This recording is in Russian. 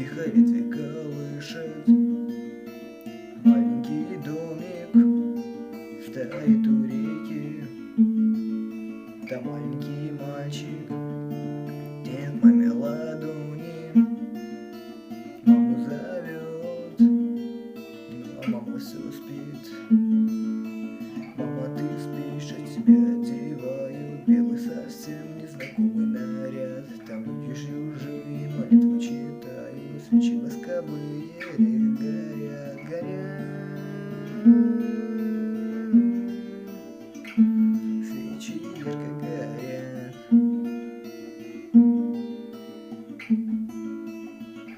тихо ветви колышет. Маленький домик стоит у реки. Там маленький мальчик тянет маме ладони. Маму зовет, но мама все спит. Мама, ты спишь, а тебя одевают белый совсем незнакомый наряд. Там люди чужие молитвы читают, свечи восковые горят, горят.